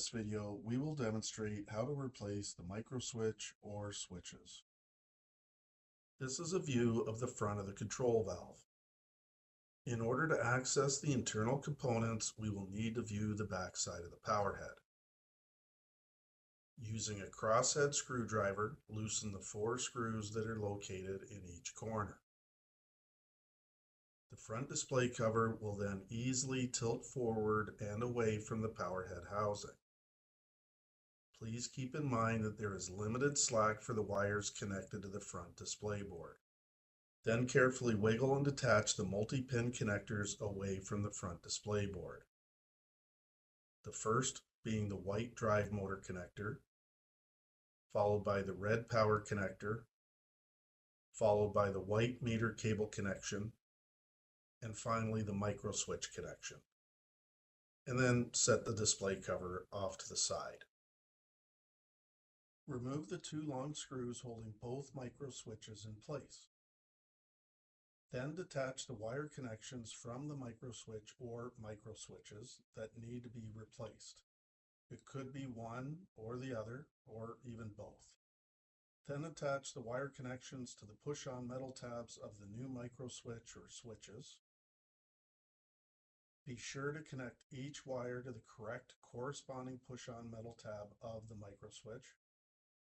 this video, we will demonstrate how to replace the microswitch or switches. This is a view of the front of the control valve. In order to access the internal components, we will need to view the back side of the power head. Using a crosshead screwdriver, loosen the 4 screws that are located in each corner. The front display cover will then easily tilt forward and away from the power head housing. Please keep in mind that there is limited slack for the wires connected to the front display board. Then carefully wiggle and detach the multi-pin connectors away from the front display board. The first being the white drive motor connector, followed by the red power connector, followed by the white meter cable connection, and finally the micro switch connection. And then set the display cover off to the side. Remove the 2 long screws holding both micro switches in place. Then detach the wire connections from the micro switch or micro switches that need to be replaced. It could be one or the other, or even both. Then attach the wire connections to the push-on metal tabs of the new micro switch or switches. Be sure to connect each wire to the correct corresponding push-on metal tab of the micro switch.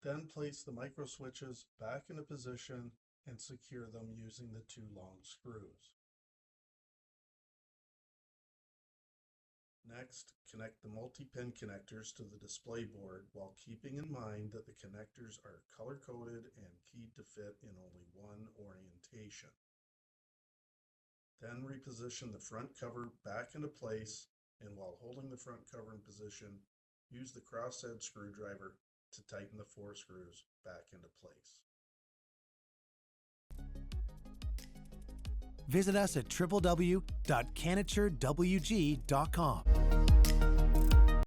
Then place the micro switches back into position and secure them using the 2 long screws. Next, connect the multi-pin connectors to the display board while keeping in mind that the connectors are color-coded and keyed to fit in only one orientation. Then reposition the front cover back into place, and while holding the front cover in position, use the crosshead screwdriver to tighten the 4 screws back into place. Visit us at www.CanatureWG.com.